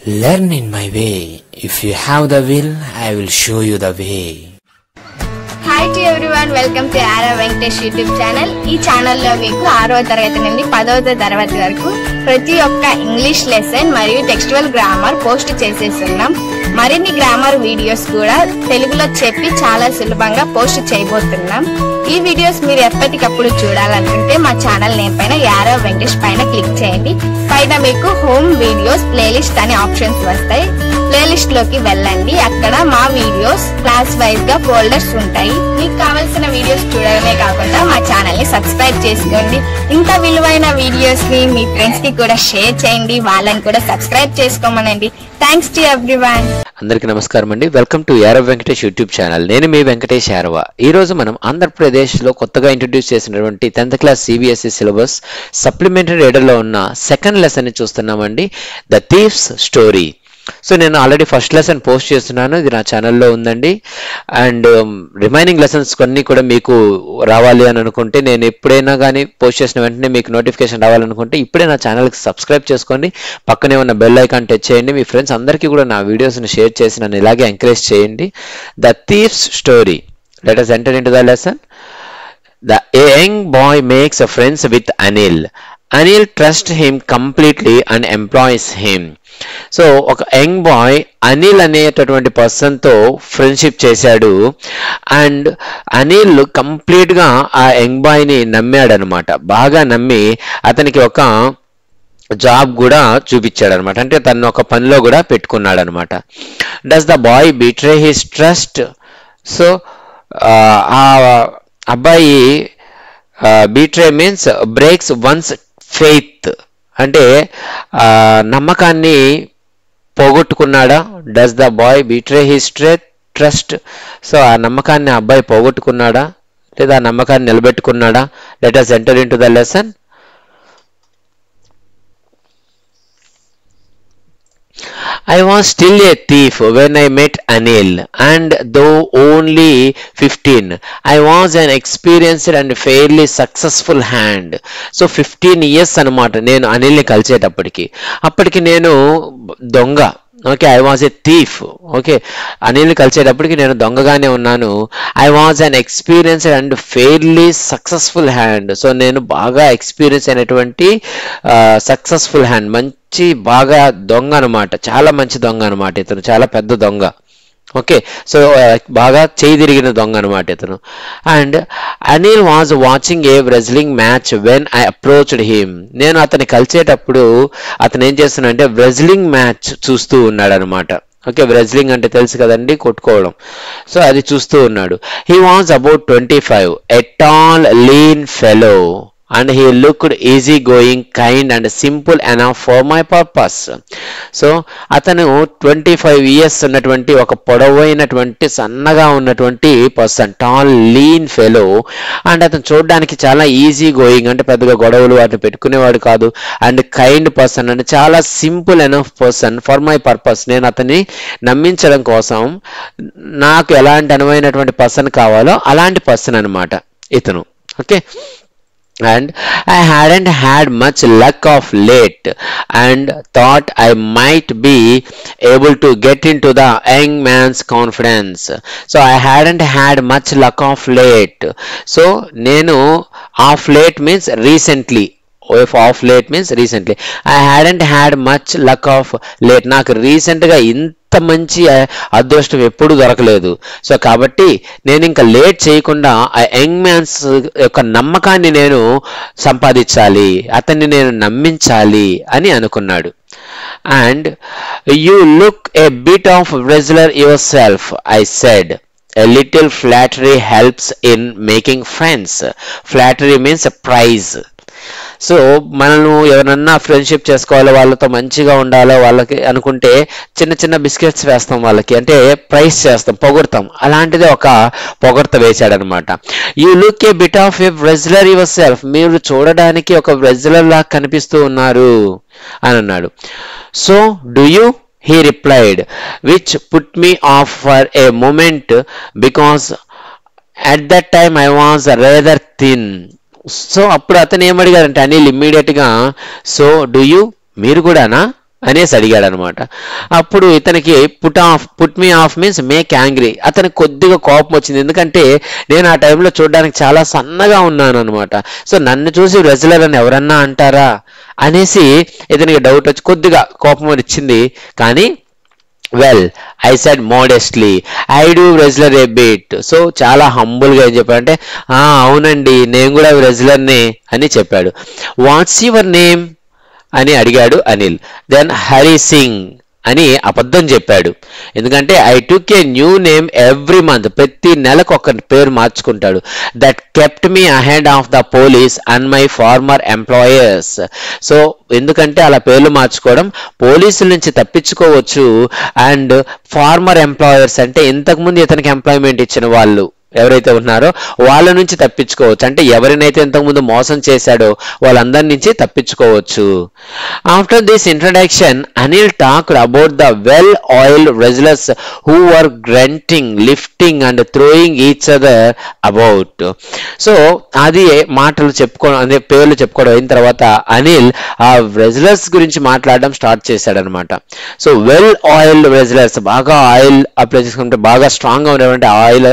Learn in my way. If you have the will, I will show you the way. Hi to everyone, welcome to Ara Venkatesh YouTube channel. ఈ channel లో మీకు 6వ తరగతి నుండి 10వ తరగతి వరకు ప్రతి ఒక్క ఇంగ్లీష్ లెసన్ మరియు టెక్స్చువల్ గ్రామర్ పోస్ట్ చేసేస్తున్నాం. మరిన్ని గ్రామర్ వీడియోస్ కూడా తెలుగులో చెప్పి చాలా సులభంగా పోస్ట్ చేయబోతున్నాం. ఈ వీడియోస్ మీరు ఎప్పటికప్పుడు చూడాలనుకుంటే మా ఛానల్ నేమ్ పైన యారా వెంకటేష్ పైన క్లిక్ చేయండి. పైన మీకు హోమ్ వీడియోస్ ప్లేలిస్ట్ అనే ఆప్షన్స్ వస్తాయి. ప్లేలిస్ట్ లోకి వెళ్ళండి. అక్కడ మా వీడియోస్ క్లాస్ వైజ్ గా ఫోల్డర్స్ ఉంటాయి. మీకు కావాల్సిన వీడియోస్ చూడడమే కాకుండా మా ఛానల్ ని సబ్స్క్రైబ్ చేసుకోండి. ఇంత విలువైన వీడియోస్ ని మీ ఫ్రెండ్స్ కి కూడా షేర్ చేయండి. వాళ్ళని కూడా సబ్స్క్రైబ్ చేసుకోమనండి. Thanks to everyone. అందరికీ నమస్కారం అండి. Welcome to Yaara Venkatesh YouTube channel. నేను మీ వెంకటేష్ యారవ. ఈ రోజు మనం ఆంధ్రప్రదేశ్లో కొత్తగా ఇంట్రడ్యూస్ చేసినటువంటి 10th class CBSE syllabus supplementary రీడర్లో ఉన్న సెకండ్ లెసన్ ని చూస్తున్నామండి, ద థీఫ్స్ స్టోరీ. సో నేను ఆల్రెడీ ఫస్ట్ లెసన్ పోస్ట్ చేస్తున్నాను, ఇది నా ఛానల్లో ఉందండి. అండ్ రిమైనింగ్ లెసన్స్ కొన్ని కూడా మీకు రావాలి అని అనుకుంటే, నేను ఎప్పుడైనా కానీ పోస్ట్ చేసిన వెంటనే మీకు నోటిఫికేషన్ రావాలనుకుంటే ఇప్పుడే నా ఛానల్కి సబ్స్క్రైబ్ చేసుకోండి. పక్కనే ఉన్న బెల్ ఐకాన్ టచ్ చేయండి. మీ ఫ్రెండ్స్ అందరికీ కూడా నా వీడియోస్ని షేర్ చేసి నన్ను ఇలాగే ఎంకరేజ్ చేయండి. The thief's story. Let us enter into the lesson. A young boy makes friends with Anil. Anil trusts him completely and employs him. So ఒక యంగ్ బాయ్ అనిల్ అనేటటువంటి పర్సన్తో ఫ్రెండ్షిప్ చేశాడు. అండ్ అనిల్ కంప్లీట్గా ఆ యంగ్ బాయ్ని నమ్మాడు అనమాట. బాగా నమ్మి అతనికి ఒక జాబ్ కూడా చూపించాడు అనమాట. అంటే తను ఒక పనిలో కూడా పెట్టుకున్నాడు అనమాట. Does the boy betray his trust. So ఆ అబ్బాయి betray means breaks one's faith, అంటే నమ్మకాన్ని పోగొట్టుకున్నాడా. Does the boy betray his trust. So ఆ నమ్మకాన్ని అబ్బాయి పోగొట్టుకున్నాడా లేదా ఆ నమ్మకాన్ని నిలబెట్టుకున్నాడా? Let us enter into the lesson. I was still a thief when I met Anil, and though only 15, I was an experienced and fairly successful hand. So 15 years అన్నమాట నేను అనిల్ని కలిసేటప్పటికి నేను దొంగ. Okay, I was a thief. Okay, అనిల్ని కలిసేటప్పటికి నేను దొంగగానే ఉన్నాను. I was an experienced and fairly successful hand. So నేను బాగా ఎక్స్పీరియన్స్ అయినటువంటి సక్సెస్ఫుల్ హ్యాండ్, మంచి బాగా దొంగ అనమాట, చాలా మంచి దొంగ అనమాట. ఇతను చాలా పెద్ద దొంగ. ఓకే, సో బాగా చేయి తిరిగిన దొంగ అనమాట ఇతను. And Anil was watching a wrestling match when I approached him. నేను అతన్ని కలిసేటప్పుడు అతను ఏం చేస్తున్నాడంటే రెజ్లింగ్ మ్యాచ్ చూస్తూ ఉన్నాడు అనమాట. ఓకే, రెజ్లింగ్ అంటే తెలుసు కదండి, కొట్టుకోవడం. సో అది చూస్తూ ఉన్నాడు. He was about 25, a tall lean fellow, and he looked easy going, kind and simple enough for my purpose. So అతను 25 years ఉన్నటువంటి ఒక పొడవైనటువంటి సన్నగా ఉన్నటువంటి person, tall lean fellow. And అతను చూడడానికి చాలా ఈజీ గోయింగ్, అంటే పెద్దగా గొడవలు వాటిని పెట్టుకునేవాడు కాదు. అండ్ కైండ్ పర్సన్, అంటే చాలా simple enough person for my purpose. నేను అతన్ని నమ్మించడం కోసం నాకు ఎలాంటి అనువైనటువంటి పర్సన్ కావాలో అలాంటి పర్సన్ అనమాట ఇతను. Okay, and I hadn't had much luck of late and thought I might be able to get into the young man's confidence. So I hadn't had much luck of late. So nenu of late means recently. If of late means recently. I hadn't had much luck of late. నాకు రీసెంట్గా ఇంత మంచి అదృష్టం ఎప్పుడు దొరకలేదు. So కాబట్టి నేను ఇంకా లేట్ చేయకుండా ఆ యంగ్ మ్యాన్స్ యొక్క నమ్మకాన్ని నేను సంపాదించాలి, అతన్ని నేను నమ్మించాలి అని అనుకున్నాడు. And you look a bit of wrestler your self, I said. A little flattery helps in making friends. Flattery means a prize. So మనము ఎవరన్నా ఫ్రెండ్షిప్ చేసుకోవాలో, వాళ్ళతో మంచిగా ఉండాలో వాళ్ళకి అనుకుంటే చిన్న చిన్న బిస్కెట్స్ వేస్తాం వాళ్ళకి, అంటే ప్రైస్ చేస్తాం, పొగడతాం. అలాంటిదే ఒక పొగడత వేశాడనమాట. You look a bit of a wrestler yourself. మీరు చూడడానికి ఒక రెజ్లర్ లాగా కనిపిస్తూ ఉన్నారు అని అన్నాడు. So do you, he replied, which put me off for a moment because at that time I was rather thin. So అప్పుడు అతను ఏమడిగాడంటే అనిల్ ఇమ్మీడియట్గా, సో డూ యూ, మీరు కూడానా అనేసి అడిగాడు అనమాట. అప్పుడు ఇతనికి put me of means make angry, అతనికి కొద్దిగా కోపం వచ్చింది. ఎందుకంటే నేను ఆ టైంలో చూడడానికి చాలా సన్నగా ఉన్నాను అనమాట. సో నన్ను చూసి రెజ్లర్ అని ఎవరన్నా అంటారా అనేసి ఇతనికి డౌట్ వచ్చి కొద్దిగా కోపం వచ్చింది. కానీ well I said modestly I do wrestler A bit. So చాలా హంబుల్గా ఏం చెప్పాడంటే అవునండి నేను కూడా రెజ్లర్ని అని చెప్పాడు. వాట్స్ యువర్ నేమ్ అని అడిగాడు అనిల్. దెన్ హరి సింగ్ అని అబద్ధం చెప్పాడు. ఎందుకంటే I took a new name every month, ప్రతి నెలకు ఒక పేరు మార్చుకుంటాడు. That kept me ahead of the police and my former employers. So ఎందుకంటే అలా పేర్లు మార్చుకోవడం పోలీసుల నుంచి తప్పించుకోవచ్చు, అండ్ ఫార్మర్ ఎంప్లాయర్స్ అంటే ఇంతకుముందు ఇతనికి ఎంప్లాయ్మెంట్ ఇచ్చిన వాళ్ళు ఎవరైతే ఉన్నారో వాళ్ళ నుంచి తప్పించుకోవచ్చు. అంటే ఎవరినైతే ఇంతకుముందు మోసం చేశాడో వాళ్ళందరి నుంచి తప్పించుకోవచ్చు. After this introduction Anil talked about the well oiled wrestlers who were grunting, lifting and throwing each other about. So అది మాటలు చెప్పుకోవడం అదే పేర్లు చెప్పుకోవడం అయిన తర్వాత అనిల్ ఆ రెజ్లర్స్ గురించి మాట్లాడడం స్టార్ట్ చేశాడనమాట. సో వెల్ ఆయిల్డ్ రెజ్లర్స్, బాగా ఆయిల్ అప్లై చేసుకుంటే బాగా స్ట్రాంగ్గా ఉండేటువంటి ఆయిల్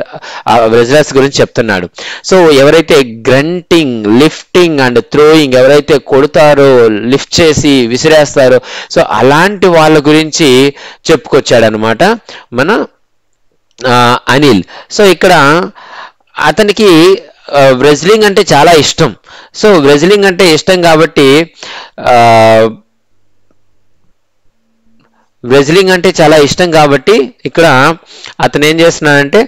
రెజ్లర్స్ గురించి చెప్తున్నాడు. సో ఎవరైతే గ్రంటింగ్, లిఫ్టింగ్ అండ్ థ్రోయింగ్, ఎవరైతే కొడతారో లిఫ్ట్ చేసి విసిరేస్తారో సో అలాంటి వాళ్ళ గురించి చెప్పుకొచ్చాడనమాట మన అనిల్. సో ఇక్కడ అతనికి రెజ్లింగ్ అంటే చాలా ఇష్టం. సో రెజ్లింగ్ అంటే ఇష్టం కాబట్టి ఇక్కడ అతను ఏం చేస్తున్నాడంటే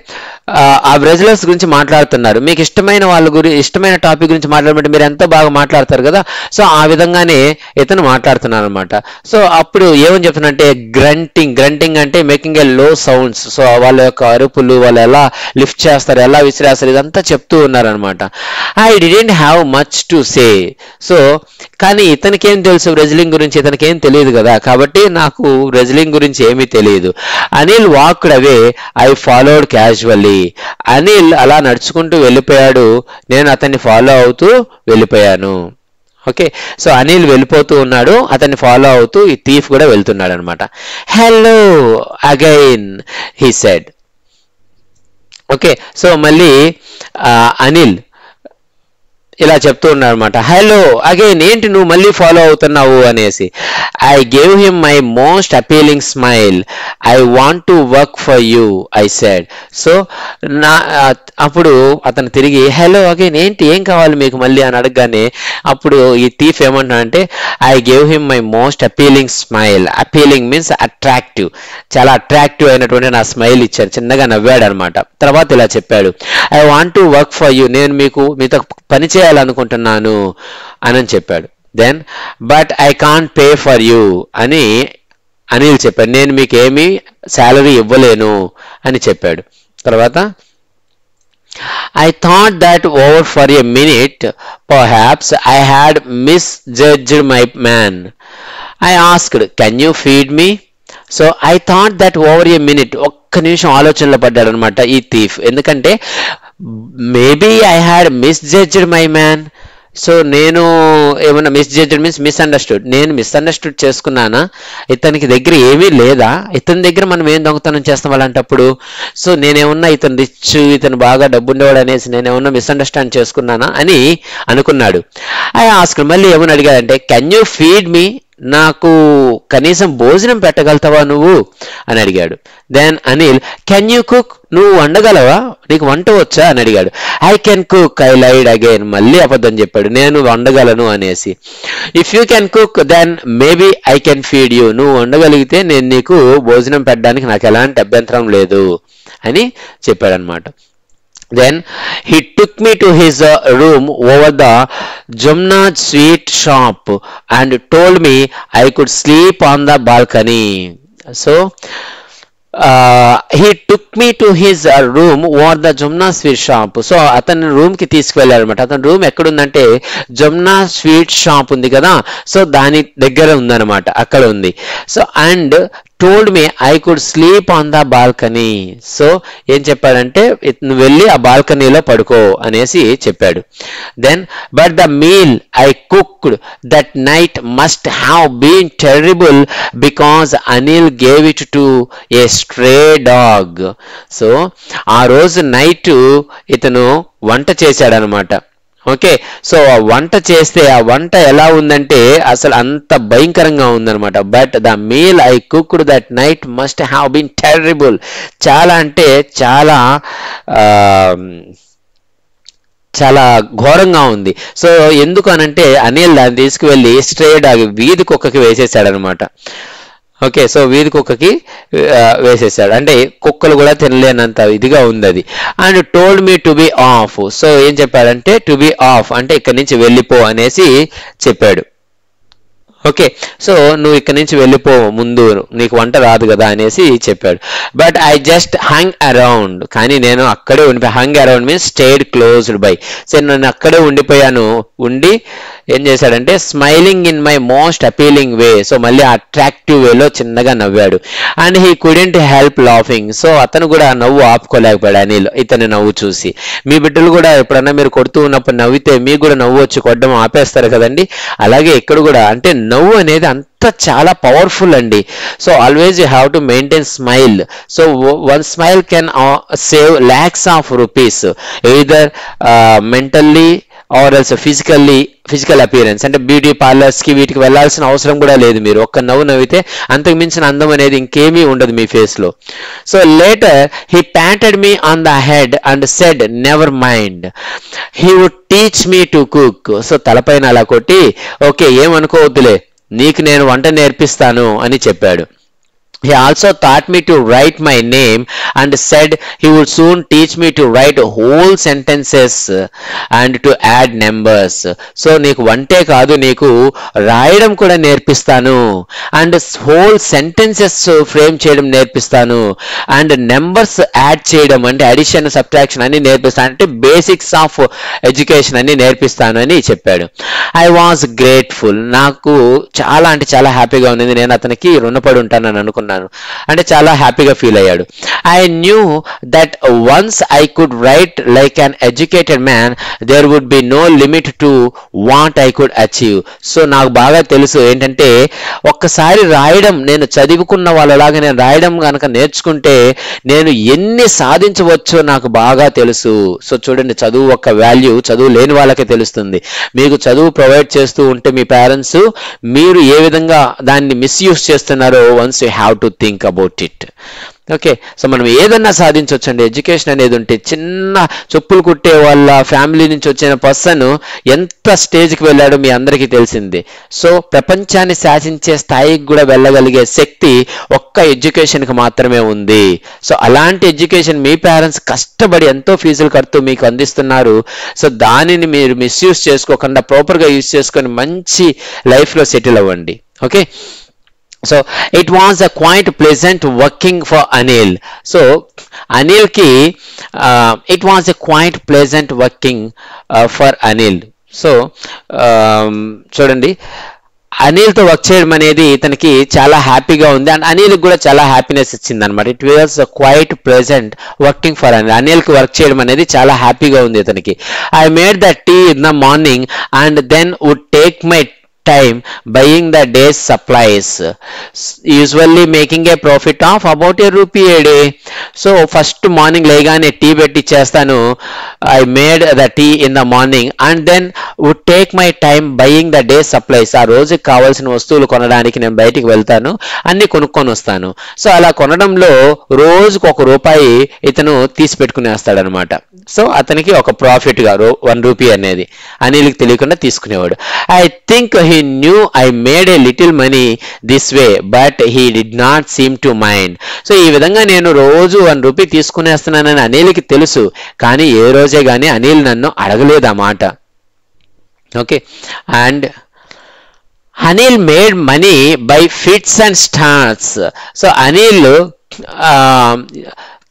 ఆ రెజ్లర్స్ గురించి మాట్లాడుతున్నారు. మీకు ఇష్టమైన టాపిక్ గురించి మాట్లాడమంటే మీరు ఎంతో బాగా మాట్లాడతారు కదా, సో ఆ విధంగానే ఇతను మాట్లాడుతున్నారు అనమాట. సో అప్పుడు ఏమని చెప్తున్నంటే గ్రంటింగ్ అంటే మేకింగ్ ఏ లో సౌండ్స్. సో వాళ్ళ యొక్క అరుపులు, వాళ్ళు ఎలా లిఫ్ట్ చేస్తారు, ఎలా విసిరేస్తారు, ఇదంతా చెప్తూ ఉన్నారనమాట. I didn't have much to say. So కానీ ఇతనికేం తెలుసు రెజ్లింగ్ గురించి, ఇతనికేం తెలియదు కదా, కాబట్టి నాకు రెజ్లింగ్ గురించి ఏమీ తెలియదు. Anil walked away, I followed casually. Anil అలా నడుచుకుంటూ వెళ్ళిపోయాడు, నేను అతన్ని ఫాలో అవుతూ వెళ్ళిపోయాను. ఓకే, సో అనిల్ వెళ్ళిపోతూ ఉన్నాడు, అతన్ని ఫాలో అవుతూ ఈ థీఫ్ కూడా వెళ్తున్నాడు అనమాట. Hello again he said. Okay, so మళ్ళీ అనిల్ ఇలా చెప్తూ ఉన్నాడు అనమాట. హలో అగైన్, ఏంటి నువ్వు మళ్ళీ ఫాలో అవుతున్నావు అనేసి. I gave him my most appealing smile, I want to work for you I said. So అప్పుడు అతను తిరిగి హలో అగైన్, ఏంటి ఏం కావాలి మీకు మళ్ళీ అని అడగగానే అప్పుడు ఈ థీఫ్ ఏమంటాడంటే I gave him my most appealing smile. Appealing means attractive, చాలా అట్రాక్టివ్ అయినటువంటి నా స్మైల్ ఇచ్చాను, చిన్నగా నవ్వాడు అనమాట. తర్వాత ఇలా చెప్పాడు, I want to work for you, నేను మీతో పని చేయాలనుకుంటున్నాను అని చెప్పాడు. Then but I can't pay for you అని అనిల్ చెప్పాడు, నేను మీకు ఏమీ శాలరీ ఇవ్వలేను అని చెప్పాడు. తర్వాత I thought that over for a minute perhaps I had misjudged my man. I asked, can you feed me? So I thought that over a minute, ఒక్క నిమిషం ఆలోచనలో పడ్డాడు అనమాట ఈ థీఫ్. ఎందుకంటే maybe I had misjudged my man. So నేను ఏమన్నా misjudged means misunderstood, నేను మిస్అండర్స్టూడ్ చేసుకున్నానా, ఇతనికి దగ్గర ఏమీ లేదా, ఇతని దగ్గర మనం ఏం దొంగతనం చేస్తాం అలాంటప్పుడు. సో నేనేమన్నా ఇతను రిచ్, ఇతను బాగా డబ్బు ఉండేవాడు అనేసి నేనేమన్నా మిస్అండర్స్టాండ్ చేసుకున్నానా అని అనుకున్నాడు. ఐ ఆస్క్డ్, మళ్ళీ ఏమని అడిగాడంటే కెన్ యూ ఫీడ్ మీ, నాకు కనీసం భోజనం పెట్టగలుగుతావా నువ్వు అని అడిగాడు. Then Anil, can you cook, నువ్వు వండగలవా, నీకు వంట వచ్చా అని అడిగాడు. I can cook, I lied again, మళ్ళీ అబద్ధం చెప్పాడు, నేను వండగలను అనేసి. If you can cook then maybe I can feed you, నువ్వు వండగలిగితే నేను నీకు భోజనం పెట్టడానికి నాకు ఎలాంటి అభ్యంతరం లేదు అని చెప్పాడు అనమాట. Then he took me to his room over the Jumna sweet shop and told me I could sleep on the balcony. So he took me to his room over the Jumna sweet shop. So అతని room కి తీసుకువెళ్ళారు అనమాట. అతని room ఎక్కడుందంటే Jamuna sweet shop ఉంది కదా, so దాని దగ్గర ఉందన్నమాట, అక్కడ ఉంది. So and told me I could sleep on the balcony. సో ఏం చెప్పాడంటే నువ్వు వెళ్ళి ఆ బాల్కనీలో పడుకో అనేసి చెప్పాడు. Then but the meal I cooked that night must have been terrible because Anil gave it to a stray dog. So ఆ రోజు నైట్ ఇతను వంట చేశాడనమాట. ఓకే, సో ఆ వంట చేస్తే ఆ వంట ఎలా ఉందంటే అసలు అంత భయంకరంగా ఉందనమాట. But the meal I cooked that night must have been terrible. చాలా అంటే చాలా చాలా ఘోరంగా ఉంది. సో ఎందుకు అనంటే అనిల్ దాన్ని తీసుకువెళ్ళి స్ట్రే డాగ్ వీధి కుక్కకి వేసేసాడనమాట. ఓకే, సో వీధి కుక్కకి వేసేసాడు, అంటే కుక్కలు కూడా తినలేనంత ఇదిగా ఉంది అది. And told me to be of. So ఏం చెప్పాడంటే టు బి ఆఫ్ అంటే ఇక్కడి నుంచి వెళ్ళిపో అనేసి చెప్పాడు. ఓకే, సో నువ్వు ఇక్కడి నుంచి వెళ్ళిపో, ముందు నీకు వంట రాదు కదా అనేసి చెప్పాడు. But I just hung around. కానీ నేను అక్కడే ఉండిపోయి, hung around means stayed closed by. So నేను అక్కడే ఉండిపోయాను. ఉండి ఏం చేశాడంటే smiling in my most appealing way. So మళ్ళీ అట్రాక్టివ్ వేలో చిన్నగా నవ్వాడు. And he couldn't help laughing. So అతను కూడా నవ్వు ఆపుకోలేకపోయాడు అనిల్ ఇతని నవ్వు చూసి. మీ బిడ్డలు కూడా ఎప్పుడన్నా మీరు కొడుతూ ఉన్నప్పుడు నవ్వితే మీకు కూడా నవ్వు వచ్చి కొట్టడం ఆపేస్తారు కదండి. అలాగే ఇక్కడ కూడా అంటే నవ్వు అనేది అంత చాలా పవర్ఫుల్ అండి. So always you have to maintain smile. So one smile can save lakhs of rupees either mentally or else physical appearance. అంటే బ్యూటీ పార్లర్స్కి వీటికి వెళ్ళాల్సిన అవసరం కూడా లేదు. మీరు ఒక్క నవ్వు నవ్వితే అంతకు మించిన అందం అనేది ఇంకేమీ ఉండదు మీ ఫేస్లో. So later he patted me on the head and said never mind, he would teach me to cook. So తలపైన అలా కొట్టి ఓకే ఏమనుకోవద్దులే, నీకు నేను వంట నేర్పిస్తాను అని చెప్పాడు. He also taught me to write my name and said he would soon teach me to write whole sentences and to add numbers. So నీకు వంటే కాదు, నీకు రాయడం కూడా నేర్పిస్తాను, అండ్ హోల్ సెంటెన్సెస్ ఫ్రేమ్ చేయడం నేర్పిస్తాను, అండ్ నెంబర్స్ యాడ్ చేయడం అంటే అడిషన్ సబ్ట్రాక్షన్ అన్ని నేర్పిస్తాను, అంటే బేసిక్స్ ఆఫ్ ఎడ్యుకేషన్ అన్ని నేర్పిస్తాను అని చెప్పాడు. I was grateful. నాకు చాలా అంటే చాలా హ్యాపీగా ఉంది. నేను అతనికి రుణపడి ఉంటానని అనుకున్నాను, అంటే చాలా హ్యాపీగా ఫీల్ అయ్యాడు. I knew that once I could write like an educated man there would be no limit to what I could achieve. So నాకు బాగా తెలుసు ఏంటంటే ఒక్కసారి రాయడం, నేను చదువుకున్న వాళ్ళలాగా నేను రాయడం కనుక నేర్చుకుంటే నేను ఎన్ని సాధించవచ్చో నాకు బాగా తెలుసు. సో చూడండి, చదువు యొక్క వాల్యూ చదువు లేని వాళ్ళకే తెలుస్తుంది. మీకు చదువు ప్రొవైడ్ చేస్తూ ఉంటే మీ పేరెంట్స్ మీరు ఏ విధంగా దాన్ని మిస్యూజ్ చేస్తున్నారో once you have to think about it. Okay, so మనం ఏదన్నా సాధించవచ్చు అండి. ఎడ్యుకేషన్ అనేది ఉంటే చిన్న చెప్పులు కుట్టే వాళ్ళ ఫ్యామిలీ నుంచి వచ్చిన పర్సన్ ఎంత స్టేజ్కి వెళ్ళాడో మీ అందరికీ తెలిసిందే. సో ప్రపంచాన్ని శాసించే స్థాయికి కూడా వెళ్ళగలిగే శక్తి ఒక్క ఎడ్యుకేషన్కి మాత్రమే ఉంది. సో అలాంటి ఎడ్యుకేషన్ మీ పేరెంట్స్ కష్టపడి ఎంతో ఫీజులు కడుతూ మీకు అందిస్తున్నారు. సో దానిని మీరు మిస్యూజ్ చేసుకోకుండా ప్రాపర్గా యూజ్ చేసుకొని మంచి లైఫ్లో సెటిల్ అవ్వండి. Okay, so it was a quite pleasant working for Anil. So అనిల్కి it was a quite pleasant working for Anil. So చూడండి, అనిల్తో వర్క్ చేయడం అనేది ఇతనికి చాలా హ్యాపీగా ఉంది, అండ్ అనిల్కి కూడా చాలా హ్యాపీనెస్ ఇచ్చింది అనమాట. It was quite pleasant working for Anil. అనిల్కి వర్క్ చేయడం అనేది చాలా హ్యాపీగా ఉంది ఇతనికి. I made the tea in the morning and then would take my time buying the day's supplies, usually making a profit of about ₹1 a day. So first morning లేగానే tea పెట్టి చేస్తాను. I made the tea in the morning and then would take my time buying the day's supplies. ఆ రోజుకి కావాల్సిన వస్తువులు కొనడానికి నేను బయటికి వెళ్తాను, అన్ని కొనుక్కొని వస్తాను. సో అలా కొనడంలో రోజుకు ₹1 ఇతను తీసి పెట్టుకునేస్తాడనమాట. సో అతనికి ఒక ప్రాఫిట్గా ₹1 అనేది అనిల్కి తెలియకుండా తీసుకునేవాడు. I think he knew I made a little money this way but he did not seem to mind. So ఈ విధంగా నేను రోజు ₹1 తీసుకునేస్తున్నానని అనిల్కి తెలుసు, కానీ ఏ రోజే కానీ అనిల్ నన్ను అడగలేదు ఆ మాట. Okay, and Anil made money by fits and starts. So Anil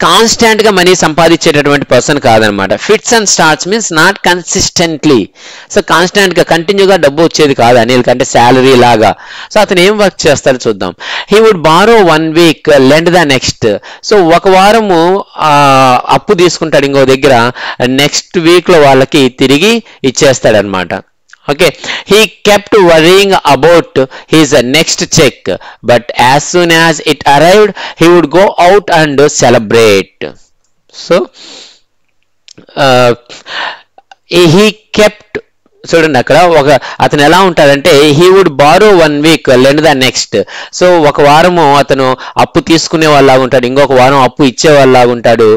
constant గా మనీ సంపాదించేటటువంటి పర్సన్ కాదనమాట. Fits and starts means not consistently. So constant గా కంటిన్యూగా డబ్బు వచ్చేది కాదు అనిల్ కంటే, శాలరీ లాగా. సో అతను ఏం వర్క్ చేస్తాడో చూద్దాం. He would borrow 1 week, lend the next. So ఒక వారము అప్పు తీసుకుంటాడు ఇంకో దగ్గర, నెక్స్ట్ వీక్ లో వాళ్ళకి తిరిగి ఇచ్చేస్తాడనమాట. Okay, he kept worrying about his next check, but as soon as it arrived, he would go out and celebrate. So, he kept, చూడండి అక్కడ అతను ఎలా ఉంటాడంటే, he would borrow 1 week, lend the next. So ఒక వారము అతను అప్పు తీసుకునే వాళ్ళలాగా ఉంటాడు, ఇంకొక వారం అప్పు ఇచ్చే వాళ్ళలాగా ఉంటాడు.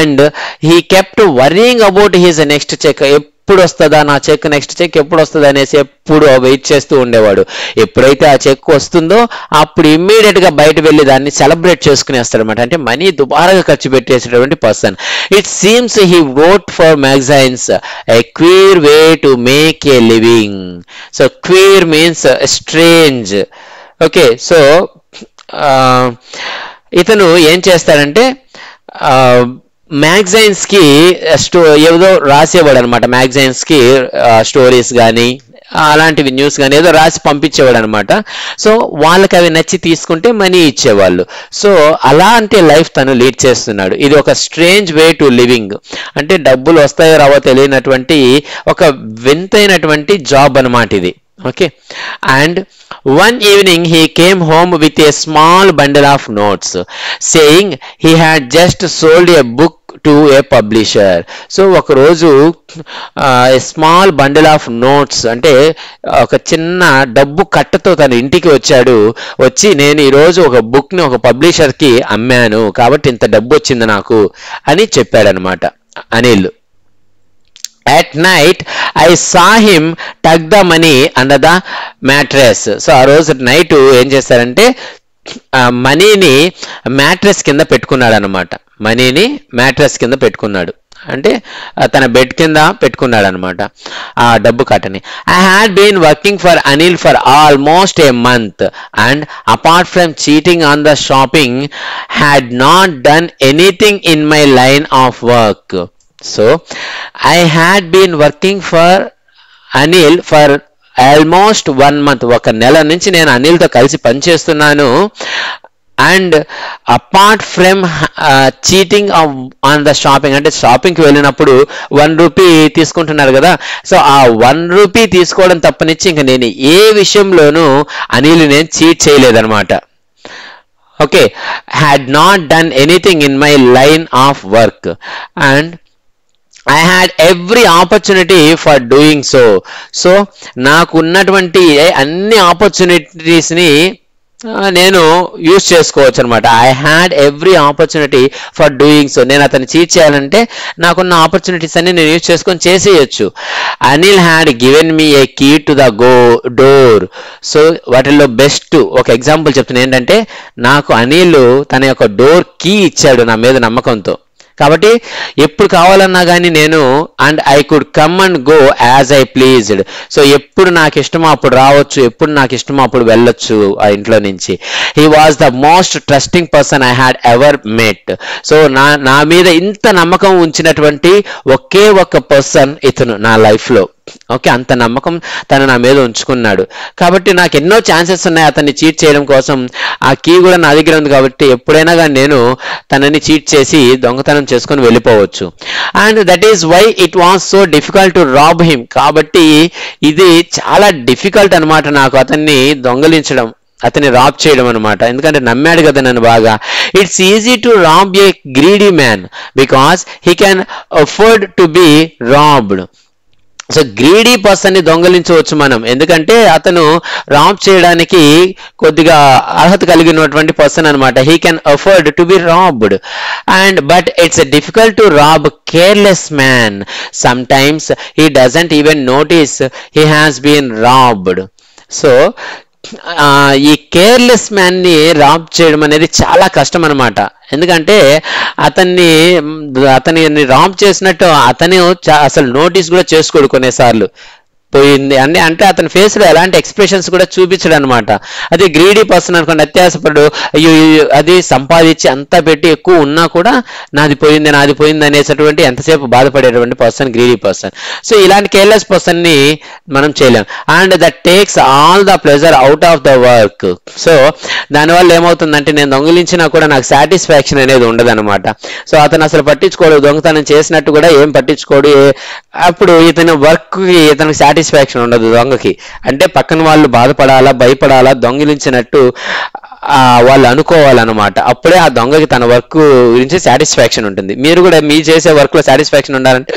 And he kept worrying about his next cheque. ఎప్పుడు వస్తుందా నా చెక్, నెక్స్ట్ చెక్ ఎప్పుడు వస్తుంది అనేసి ఎప్పుడు వెయిట్ చేస్తూ ఉండేవాడు. ఎప్పుడైతే ఆ చెక్ వస్తుందో అప్పుడు ఇమ్మీడియట్ గా బయట వెళ్ళి దాన్ని సెలబ్రేట్ చేసుకునేస్తాడు అనమాట. అంటే మనీ దుబారాగా ఖర్చు పెట్టేసేటటువంటి person. It seems he wrote for magazines, a queer way to make a living. So queer means strange. Okay, so ఇతను ఏం చేస్తాడంటే మ్యాగజైన్స్ కి ఏదో రాసేవాడు అనమాట. మ్యాగజైన్స్ కి స్టోరీస్ కానీ అలాంటివి న్యూస్ కానీ ఏదో రాసి పంపించేవాడు అనమాట. సో వాళ్ళకి అవి నచ్చి తీసుకుంటే మనీ ఇచ్చేవాళ్ళు. సో అలాంటి లైఫ్ తను లీడ్ చేస్తున్నాడు. ఇది ఒక స్ట్రేంజ్ వే టు లివింగ్, అంటే డబ్బులు వస్తాయో రావో తెలియనటువంటి ఒక వింతైనటువంటి జాబ్ అనమాట ఇది. Okay, and one evening he came home with a small bundle of notes, saying he had just sold a book to a publisher. So ఒక రోజు స్మాల్ బండిల్ ఆఫ్ నోట్స్ అంటే ఒక చిన్న డబ్బు కట్టతో తన ఇంటికి వచ్చాడు. వచ్చి నేను ఈరోజు ఒక బుక్ ని ఒక పబ్లిషర్ కి అమ్మాను కాబట్టి ఇంత డబ్బు వచ్చింది నాకు అని చెప్పాడనమాట Anil. At night, I saw him tuck the money under the mattress. So ఆ రోజు నైట్ ఏం చేస్తారంటే మనీని మ్యాట్రెస్ కింద పెట్టుకున్నాడు అనమాట. మనీని మ్యాట్రెస్ కింద పెట్టుకున్నాడు అంటే తన బెడ్ కింద పెట్టుకున్నాడు అనమాట ఆ డబ్బు కట్టని. I had been working for Anil for almost a month and apart from cheating on the shopping, had not done anything in my line of work. So I had been working for Anil for almost 1 month. ఒక నెల నుంచి నేను అనిల్తో కలిసి పనిచేస్తున్నాను. And apart from cheating on the shopping, అంటే షాపింగ్కి వెళ్ళినప్పుడు 1 rupee తీసుకుంటున్నారు కదా, సో ఆ 1 రూపీ తీసుకోవడం తప్పనిచ్చి ఇంకా నేను ఏ విషయంలోనూ అనిల్ నేను చీట్ చేయలేదన్నమాట. Okay, had not done anything in my line of work and I had every opportunity for doing so. So నాకు ఉన్నటువంటి అన్ని ఆపర్చునిటీస్ ని నేను యూజ్ చేసుకోవచ్చు అనమాట. I had every opportunity for doing so. నేను అతన్ని చీట్ చేయాలంటే నాకున్న ఆపర్చునిటీస్ అన్ని నేను యూజ్ చేసుకొని చేసేయచ్చు. Anil had given me a key to the door. So వాటిల్లో బెస్ట్ ఒక ఎగ్జాంపుల్ చెప్తున్నా ఏంటంటే, నాకు అనిల్ తన యొక్క డోర్ కీ ఇచ్చాడు నా మీద నమ్మకంతో. కాబట్టి ఎప్పుడు కావాలన్నా కానీ నేను and I could come and go as I pleased. So ఎప్పుడు నాకు ఇష్టమో అప్పుడు రావచ్చు, ఎప్పుడు నాకు ఇష్టమో అప్పుడు వెళ్ళొచ్చు ఆ ఇంట్లో నుంచి. He was the most trusting person I had ever met. So నా మీద ఇంత నమ్మకం ఉంచినటువంటి ఒకే ఒక పర్సన్ ఇతను నా లైఫ్లో. ఓకే, అంత నమ్మకం తను నా మీద ఉంచుకున్నాడు. కాబట్టి నాకు ఎన్నో ఛాన్సెస్ ఉన్నాయి అతన్ని చీట్ చేయడం కోసం. ఆ కీ కూడా నా దగ్గర ఉంది కాబట్టి ఎప్పుడైనా కానీ నేను తనని చీట్ చేసి దొంగతనం చేసుకొని వెళ్ళిపోవచ్చు. And that is why it was so difficult to rob him. కాబట్టి ఇది చాలా డిఫికల్ట్ అనమాట నాకు అతన్ని దొంగలించడం, అతన్ని రాబ్ చేయడం అనమాట. ఎందుకంటే నమ్మాడు కదా నన్ను బాగా. It's easy to rob a greedy man because he can afford to be robbed. So greedy person ని దొంగలించవచ్చు మనం, ఎందుకంటే అతను రాబ్ చేయడానికి కొద్దిగా అర్హత కలిగినటువంటి పర్సన్ అనమాట. He can afford to be robbed and but it's difficult to rob careless man. Sometimes he doesn't even notice he has been robbed. So ఈ కేర్లెస్ మ్యాన్ ని రాబ్ చేయడం అనేది చాలా కష్టం అనమాట. ఎందుకంటే అతన్ని రాబ్ చేసినట్టు అతను అసలు నోటీస్ కూడా చేసుకోడు కొన్నిసార్లు. పోయింది అంటే అతని ఫేస్ లో ఎలాంటి ఎక్స్ప్రెషన్స్ కూడా చూపించడు అనమాట. అదే గ్రీడీ పర్సన్ అనుకోండి, అత్యాసపడు, అయ్యో అది సంపాదించి అంతా పెట్టి ఎక్కువ ఉన్నా కూడా నాది పోయింది అనేటటువంటి ఎంతసేపు బాధపడేటువంటి పర్సన్ గ్రీడీ పర్సన్. సో ఇలాంటి కేర్లెస్ పర్సన్ ని మనం చేయలేం. And that takes all the pleasure out of the work. So దానివల్ల ఏమవుతుందంటే నేను దొంగిలించినా కూడా నాకు సాటిస్ఫాక్షన్ అనేది ఉండదు అనమాట. సో అతను అసలు పట్టించుకోడు, దొంగతనం చేసినట్టు కూడా ఏం పట్టించుకోడు. అప్పుడు ఇతని వర్క్ కి ఇతనికి సాటిస్ఫాక్షన్ ఉండదు దొంగకి. అంటే పక్కన వాళ్ళు బాధపడాలా, భయపడాలా, దొంగిలించినట్టు వాళ్ళు అనుకోవాలన్నమాట. అప్పుడే ఆ దొంగకి తన వర్క్ గురించి సాటిస్ఫాక్షన్ ఉంటుంది. మీరు కూడా మీ చేసే వర్క్ లో సాటిస్ఫాక్షన్ ఉండాలంటే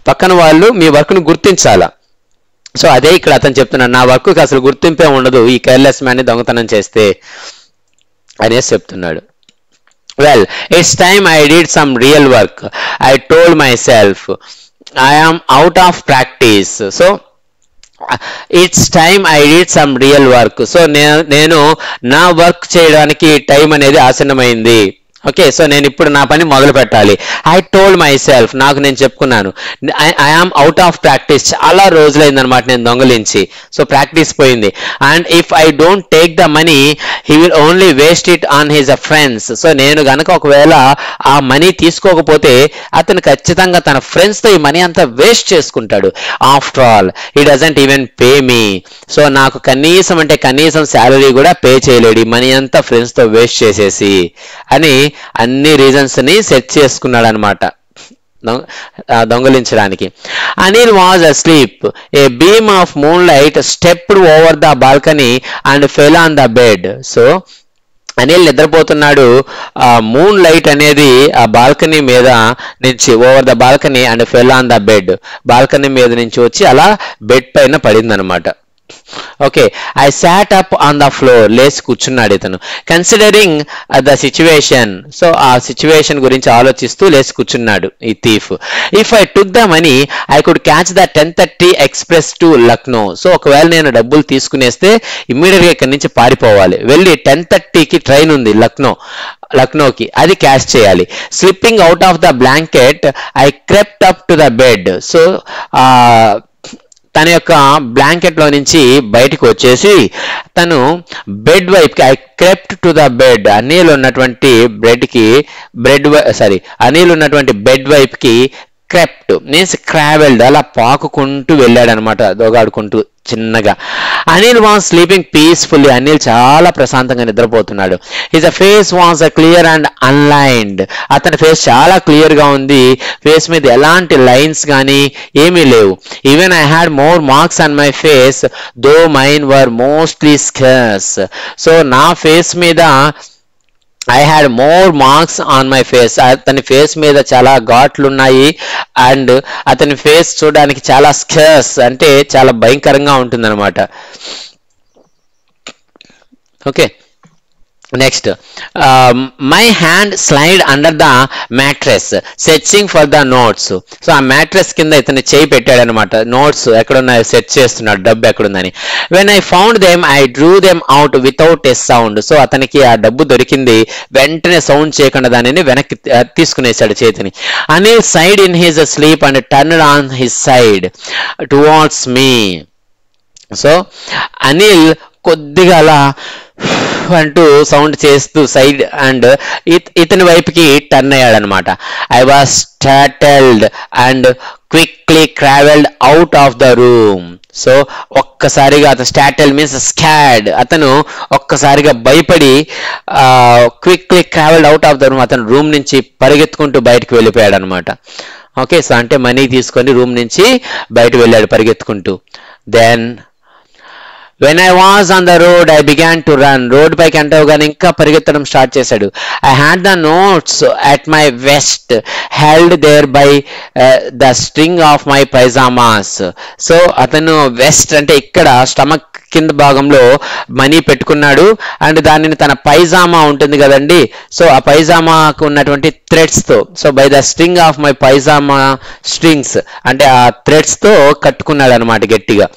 పక్కన వాళ్ళు మీ వర్క్ ను గుర్తించాలా. సో అదే ఇక్కడ అతను చెప్తున్నాడు, నా వర్క్ కి అసలు గుర్తింపే ఉండదు ఈ కేర్లెస్ మ్యాన్ ని దొంగతనం చేస్తే అనేసి చెప్తున్నాడు. Well, it's time I did some real work. I told myself, I am out of practice. So it's time I did some real work. So నేను నా వర్క్ చేయడానికి టైం అనేది ఆసన్నమైంది. ఓకే, సో నేను ఇప్పుడు నా పని మొదలు పెట్టాలి. ఐ టోల్డ్ మై సెల్ఫ్, నాకు నేను చెప్పుకున్నాను, I am out of practice. చాలా రోజులైందనమాట నేను దొంగలించి. సో ప్రాక్టీస్ పోయింది. And if I don't take the money he will only waste it on his friends. So నేను గనక ఒకవేళ ఆ మనీ తీసుకోకపోతే అతను ఖచ్చితంగా తన ఫ్రెండ్స్ తో ఈ మనీ అంతా వేస్ట్ చేసుకుంటాడు. After all he doesn't even pay me. So నాకు కనీసం శాలరీ కూడా పే చేయలేడు, ఈ మనీ అంతా ఫ్రెండ్స్ తో వేస్ట్ చేసేసి అని అన్ని రీజన్స్ ని సెట్ చేసుకున్నాడు అనమాట దొంగలించడానికి. Anil was asleep. A beam of moonlight stepped over the balcony and fell on the bed. So Anil నిద్రపోతున్నాడు. ఆ మూన్ లైట్ అనేది ఆ బాల్కనీ మీద నుంచి over the balcony and fell on the bed, balcony మీద నుంచి వచ్చి అలా బెడ్ పైన పడింది అనమాట. Okay, I sat up on the floor. లేచి కూర్చున్నాడు ఇతను. Considering the situation. సో ఆ సిచ్యువేషన్ గురించి ఆలోచిస్తూ లేచి కూర్చున్నాడు ఈ thief. If I took the money I could catch the 10:30 express to Lucknow. So ఒకవేళ నేను డబ్బులు తీసుకునేస్తే ఇమ్మీడియట్ గా ఇక్కడి నుంచి పారిపోవాలి, వెళ్ళి 10:30కి ట్రైన్ ఉంది లక్నోకి, అది క్యాచ్ చేయాలి. Slipping out of the blanket I crept up to the bed. So తన యొక్క బ్లాంకెట్ లో నుంచి బయటకు వచ్చేసి తను బెడ్ వైపుకి, I crept to the bed, Anil ఉన్నటువంటి బెడ్ వైపుకి క్రెప్ట్ మీన్స్ క్రావెల్డ్, అలా పాకుకుంటూ వెళ్ళాడు అనమాట, దోగాడుకుంటూ చిన్నగా. Anil was sleeping peacefully. Anil చాలా ప్రశాంతంగా నిద్రపోతున్నాడు. His face was clear and unlined. అతని ఫేస్ చాలా క్లియర్ గా ఉంది, ఫేస్ మీద ఎలాంటి లైన్స్ కానీ ఏమీ లేవు. Even I had more marks on my face tho mine were mostly scars. So నా ఫేస్ మీద I had more marks on my face. అతని ఫేస్ మీద చాలా ఘాట్లు ఉన్నాయి అండ్ అతని ఫేస్ చూడడానికి చాలా స్కర్స్ అంటే చాలా భయంకరంగా ఉంటుందన్నమాట. Okay, next my hand slide under the mattress searching for the notes. So ఆ మ్యాట్రెస్ కింద ఇతను చేయి పెట్టాడు అనమాట, నోట్స్ ఎక్కడున్నాయో సెర్చ్ చేస్తున్నాడు, డబ్బు ఎక్కడుందని. When I found them I drew them out without a sound. So అతనికి ఆ డబ్బు దొరికింది, వెంటనే సౌండ్ చేయకుండా దానిని వెనక్కి తీసుకునేసాడు చేతిని. Anil side in his sleep and turned on his side towards me. So Anil కొద్దిగా అలా అంటూ సౌండ్ చేస్తూ సైడ్ అండ్ ఇతని వైపుకి టర్న్ అయ్యాడు అనమాట. I was startled and quickly travelled out of the room. So ఒక్కసారిగా అతను స్టార్టెల్ మీన్స్ స్కాడ్, అతను ఒక్కసారిగా భయపడి quickly travelled out of the room, అతను రూమ్ నుంచి పరిగెత్తుకుంటూ బయటకు వెళ్ళిపోయాడు అనమాట. ఓకే, సో అంటే మనీ తీసుకొని రూమ్ నుంచి బయట వెళ్ళాడు పరిగెత్తుకుంటూ. Then when I was on the road I began to run. Road పైకి అంటావుగానే ఇంకా పరిగెత్తడం స్టార్ట్ చేశాడు. I had the notes at my vest held there by the string of my pajamas. So అతను వెస్ట్ అంటే ఇక్కడ స్టమక్ కింద భాగంలో money పెట్టుకున్నాడు అండ్ దానిని తన పైజామా ఉంటుంది కదండి, సో ఆ పైజామాకు ఉన్నటువంటి థ్రెడ్స్ తో, so by the string of my pyjama strings అంటే ఆ థ్రెడ్స్ తో కట్టుకున్నాడు అనమాట గట్టిగా.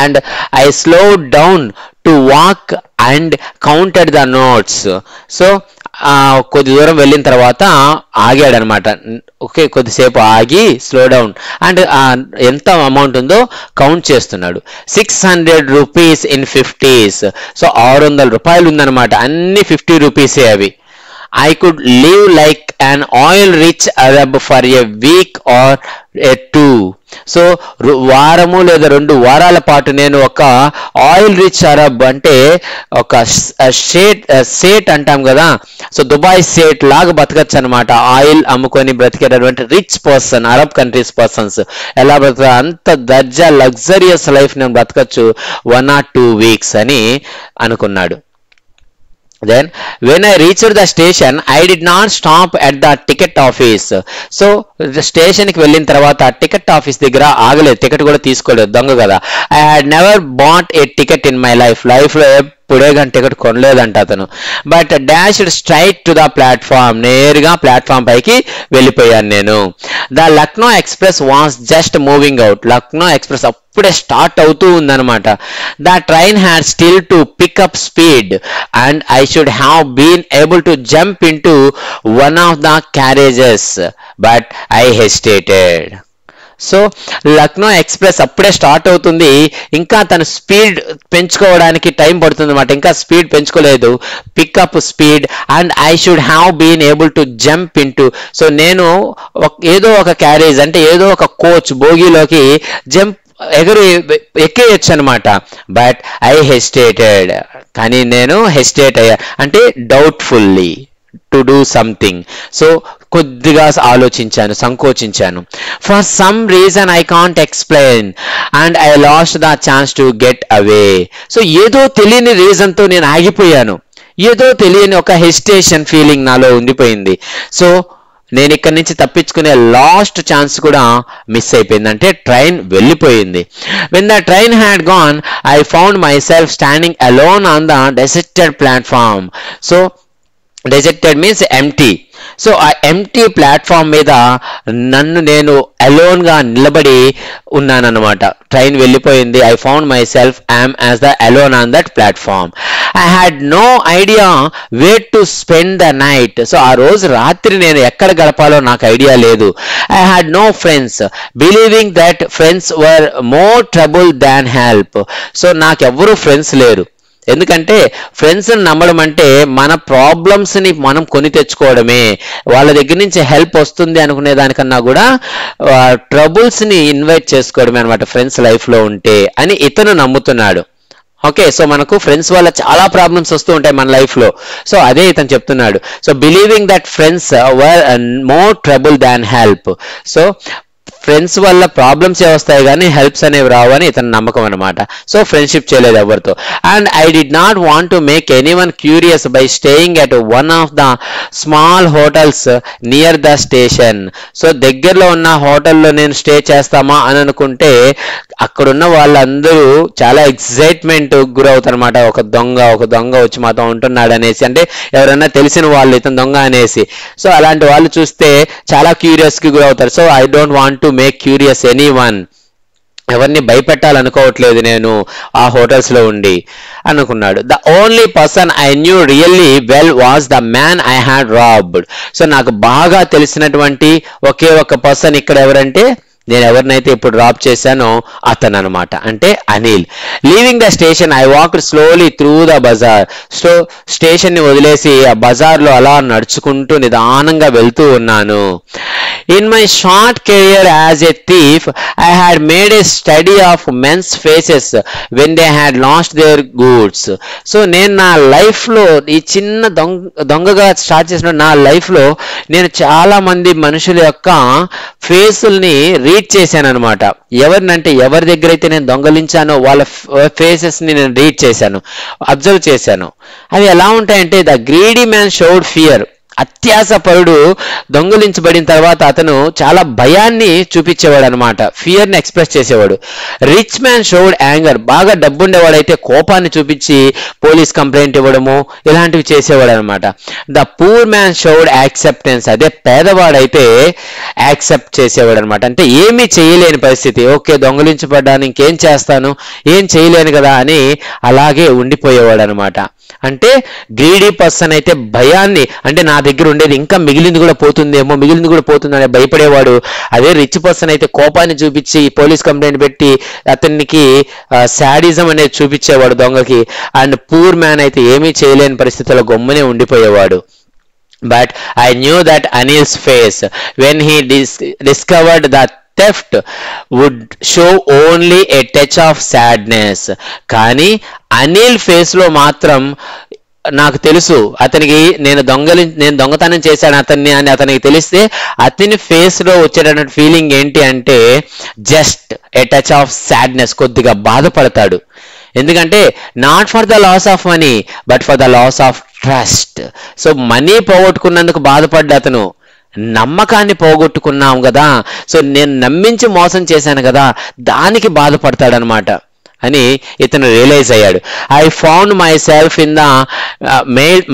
And I slowed down to walk and counted the notes. So కొద్ది దూరం వెళ్ళిన తర్వాత ఆగాడనమాట. ఓకే, కొద్దిసేపు ఆగి స్లో డౌన్ అండ్ ఎంత అమౌంట్ ఉందో కౌంట్ చేస్తున్నాడు. 600 రూపీస్ ఇన్ 50s. సో 600 రూపాయలు ఉందన్నమాట, అన్ని 50 రూపీసే అవి. I could live like an oil rich Arab for a week or a two. So వారము లేదా 2 వారాల పాటు నేను ఒక ఆయిల్ రిచ్ అరబ్ అంటే ఒక సేట్ అంటాం కదా, సో దుబాయ్ సేట్ లాగా బతకచ్చు అనమాట. ఆయిల్ అమ్ముకొని బ్రతికేటటువంటి rich person, Arab countries persons ఎలా బ్రతక అంత దర్జా లగ్జరియస్ లైఫ్ నేను బ్రతకచ్చు 1 or 2 weeks అని అనుకున్నాడు. Then when I reached the station, I did not stop at the ticket office. So స్టేషన్కి వెళ్ళిన తర్వాత టికెట్ ఆఫీస్ దగ్గర ఆగలేదు, టికెట్ కూడా తీసుకోలేదు, దొంగ కదా. I had never bought a ticket in my life. లైఫ్లో ఎప్పుడే కానీ టికెట్ కొనలేదంట అతను. But dashed straight to the platform. నేరుగా ప్లాట్ఫామ్ పైకి వెళ్ళిపోయాను నేను. The Lucknow Express was just moving out. Lucknow Express అప్పుడే స్టార్ట్ అవుతూ ఉందన్నమాట. The train had still to pick up speed and I should have been able to jump in to one of the carriages but I hesitated. So Lucknow Express అప్పుడే start అవుతుంది, ఇంకా తన speed పెంచుకోవడానికి time పడుతుంది అనమాట, ఇంకా స్పీడ్ పెంచుకోలేదు. Pick up speed and I should have been able to jump in to. So నేను ఏదో ఒక క్యారేజ్ అంటే ఏదో ఒక కోచ్ బోగీలోకి ఎక్కేయచ్చు అనమాట. బట్ ఐ హెసిటేటెడ్, కానీ నేను హెసిటేట్ అయ్యా అంటే doubtfully to do something. So కొద్దిగా ఆలోచించాను, సంకోచించాను. For some reason I can't explain and I lost the chance to get away. So ఏదో తెలియని రీజన్తో నేను ఆగిపోయాను, ఏదో తెలియని ఒక హెసిటేషన్ ఫీలింగ్ నాలో ఉండిపోయింది. సో నేను ఇక్కడి నుంచి తప్పించుకునే లాస్ట్ ఛాన్స్ కూడా మిస్ అయిపోయింది, అంటే ట్రైన్ వెళ్ళిపోయింది. When the train had gone I found myself standing alone on the deserted platform. So deserted means empty. So ఆ ఎంటీ ప్లాట్ఫామ్ మీద నన్ను నేను అలోన్గా నిలబడి ఉన్నానన్నమాట. ట్రైన్ వెళ్ళిపోయింది. I found myself I'm as the alone on that platform. I had no idea where to spend the night. So ఆ రోజు రాత్రి నేను ఎక్కడ గడపాలో నాకు ఐడియా లేదు. I had no friends, believing that friends were more trouble than help. So నాకెవ్వరూ friends లేరు, ఎందుకంటే ఫ్రెండ్స్ని నమ్మడం అంటే మన ప్రాబ్లమ్స్ని మనం కొని తెచ్చుకోవడమే. వాళ్ళ దగ్గర నుంచి హెల్ప్ వస్తుంది అనుకునే దానికన్నా కూడా ట్రబుల్స్ని ఇన్వైట్ చేసుకోవడమే అనమాట ఫ్రెండ్స్ లైఫ్లో ఉంటే అని ఇతను నమ్ముతున్నాడు. ఓకే, సో మనకు ఫ్రెండ్స్ వల్ల చాలా ప్రాబ్లమ్స్ వస్తూ ఉంటాయి మన లైఫ్లో. సో అదే ఇతను చెప్తున్నాడు. So believing that friends were more trouble than help. So friends వల్ల ప్రాబ్లమ్స్ ఏ వస్తాయి కానీ హెల్ప్స్ అనేవి రావు అని ఇతని నమ్మకం అనమాట. సో ఫ్రెండ్షిప్ చేయలేదు ఎవరితో. And I did not want to make anyone curious by staying at one of the small hotels near the station. So దగ్గరలో ఉన్న హోటల్లో నేను స్టే చేస్తామా అని అనుకుంటే అక్కడున్న వాళ్ళందరూ చాలా ఎక్సైట్మెంట్ గురవుతారు అనమాట. ఒక దొంగ వచ్చి మాతో ఉంటున్నాడు అనేసి, అంటే ఎవరన్నా తెలిసిన వాళ్ళు ఇతను దొంగ అనేసి. సో అలాంటి వాళ్ళు చూస్తే చాలా క్యూరియస్కి గురవుతారు. So I don't want to make curious any one. ఎవరిని భయపెట్టాలనుకోవట్లేదు నేను ఆ హోటల్స్లో ఉండి అనుకున్నాడు. The only person I knew really well was the man I had robbed. So నాకు బాగా తెలిసినటువంటి ఒకే ఒక పర్సన్ ఇక్కడ ఎవరంటే నేను ఎవరినైతే ఇప్పుడు డ్రాప్ చేశానో అతను అనమాట, అంటే Anil. Leaving the station I walked slowly through the bazaar. So స్టేషన్ని వదిలేసి ఆ బజార్లో అలా నడుచుకుంటూ నిదానంగా వెళ్తూ ఉన్నాను. In my short career as a thief, I had made a study of men's faces when they had lost their goods. So నేను నా లైఫ్లో ఈ చిన్న దొంగగా స్టార్ట్ చేసిన నా లైఫ్లో నేను చాలా మంది మనుషుల యొక్క ఫేసుల్ని రీడ్ చేశాను అనమాట. ఎవరినంటే ఎవరి దగ్గర అయితే నేను దొంగలించానో వాళ్ళ ఫేసెస్ని నేను రీడ్ చేశాను, అబ్జర్వ్ చేశాను. అవి ఎలా ఉంటాయంటే the greedy man showed fear. అత్యాసపరుడు దొంగలించబడిన తర్వాత అతను చాలా భయాన్ని చూపించేవాడు అనమాట, ఫియర్ని ఎక్స్ప్రెస్ చేసేవాడు. Rich man showed anger. బాగా డబ్బుండేవాడైతే కోపాన్ని చూపించి పోలీస్ కంప్లైంట్ ఇవ్వడము ఇలాంటివి చేసేవాడు అనమాట. The poor man showed acceptance. అదే పేదవాడైతే యాక్సెప్ట్ చేసేవాడు అనమాట, అంటే ఏమీ చేయలేని పరిస్థితి. ఓకే, దొంగలించబడ్డాను, ఇంకేం చేస్తాను, ఏం చేయలేను కదా అని అలాగే ఉండిపోయేవాడు అనమాట. అంటే గ్రీడీ పర్సన్ అయితే భయాన్ని, అంటే నా దగ్గర ఉండేది ఇంకా మిగిలింది కూడా పోతుంది అనే భయపడేవాడు. అదే రిచ్ పర్సన్ అయితే కోపాన్ని చూపించి పోలీస్ కంప్లైంట్ పెట్టి అతనికి శాడిజం అనేది చూపించేవాడు దొంగకి. అండ్ పూర్ మ్యాన్ అయితే ఏమీ చేయలేని పరిస్థితుల్లో గమ్మునే ఉండిపోయేవాడు. But I knew that Anil's face when he discovered that theft would show only a touch of sadness. కానీ అనిల్ ఫేస్ లో మాత్రం నాకు తెలుసు అతనికి నేను దొంగతనం చేశాను అతన్ని అని అతనికి తెలిస్తే అతని ఫేస్ లో వచ్చేటటువంటి ఫీలింగ్ ఏంటి అంటే just a touch of sadness, కొద్దిగా బాధపడతాడు. ఎందుకంటే not for the loss of money but for the loss of trust. So money పోగొట్టుకున్నందుకు బాధపడ్డా అతను, నమ్మకాన్ని పోగొట్టుకున్నాం కదా, సో నేను నమ్మించి మోసం చేశాను కదా, దానికి బాధపడతాడనమాట అని ఇతను రియలైజ్ అయ్యాడు. I found my self in the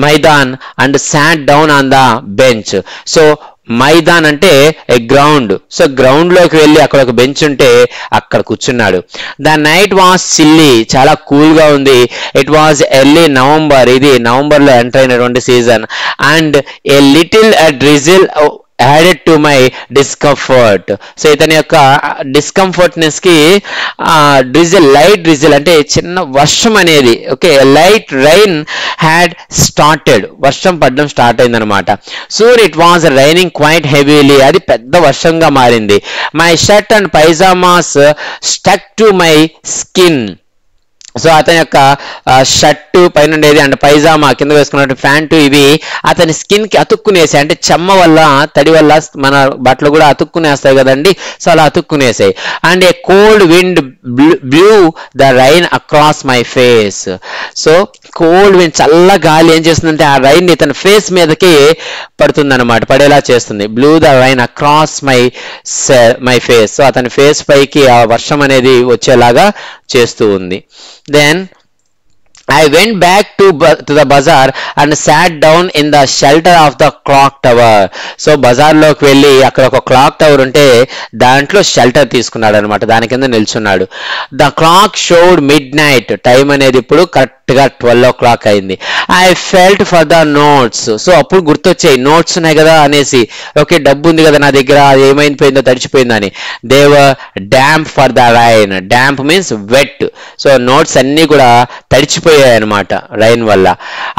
Maidan and sat down on the bench. So Maidan అంటే ఏ గ్రౌండ్. సో గ్రౌండ్ లోకి వెళ్ళి అక్కడ ఒక బెంచ్ ఉంటే అక్కడ కూర్చున్నాడు. ద నైట్ వాస్ చిల్లీ, చాలా కూల్ గా ఉంది. ఇట్ వాజ్ ఎర్లీ నవంబర్, ఇది నవంబర్ లో ఎంటర్ అయినటువంటి season. And a little drizzle added to my discomfort. So ఇతని యొక్క డిస్కంఫర్ట్నెస్ కి లైట్ డ్రిజిల్ అంటే చిన్న వర్షం అనేది, okay, light rain had started, వర్షం పడడం స్టార్ట్ అయింది అనమాట. Soon it was raining quite heavily, అది పెద్ద వర్షంగా మారింది. My shirt and pyjamas stuck to my skin. So అతని యొక్క షర్టు పైన ఉండేది అండ్ పైజామా కింద వేసుకున్న ప్యాంటు ఇవి అతని స్కిన్ కి అతుక్కునేసాయి. అంటే చెమ్మ వల్ల, తడి వల్ల మన బట్టలు కూడా అతుక్కునేస్తాయి కదండి, సో అలా అతుక్కునేసాయి. And a cold wind blew the rain across my face. So cold wind, చల్ల గాలి ఏం చేస్తుందంటే ఆ రైన్ ఇతని ఫేస్ మీదకి పడుతుంది అనమాట, పడేలా చేస్తుంది. Blue the rain across my face. So అతని ఫేస్ పైకి ఆ వర్షం అనేది వచ్చేలాగా చేస్తూ ఉంది. Then I went back to the bazaar and sat down in the shelter of the clock tower. So బజార్ లోకి వెళ్ళి అక్కడ ఒక క్లాక్ టవర్ ఉంటే దాంట్లో షెల్టర్ తీసుకున్నాడు అనమాట, దాని కింద నిల్చున్నాడు. The clock showed mid night, time అనేది ఇప్పుడు కరెక్ట్గా 12 o'clock అయింది. I felt for the notes. So అప్పుడు గుర్తొచ్చాయి, నోట్స్ ఉన్నాయి కదా అనేసి, ఓకే డబ్బు ఉంది కదా నా దగ్గర, ఏమైపోయిందో తడిచిపోయిందో అని. They were damp for the rain. Damp means wet. So notes అన్ని కూడా తడిచిపోయాయి అనమాట రైన్ వల్ల.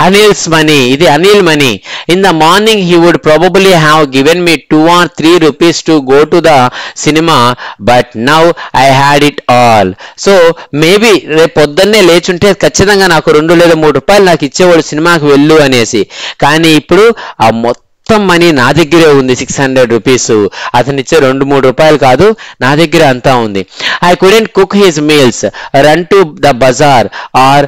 అనిల్స్ మనీ, ఇది Anil money. In the morning he would probably have given me 2 or 3 rupees to go to the cinema, but now I had it all. So maybe రేపు పొద్దున్నే లేచుంటే ఖచ్చితంగా నాకు 2 లేదా 3 రూపాయలు నాకు ఇచ్చేవాడు సినిమాకి వెళ్ళు అనేసి. కానీ ఇప్పుడు ఆ మొత్తం మనీ నా దగ్గరే ఉంది, 600 rupees. అతను ఇచ్చే 2-3 రూపాయలు కాదు, నా దగ్గర అంతా ఉంది. I couldn't cook his meals, run to the bazaar or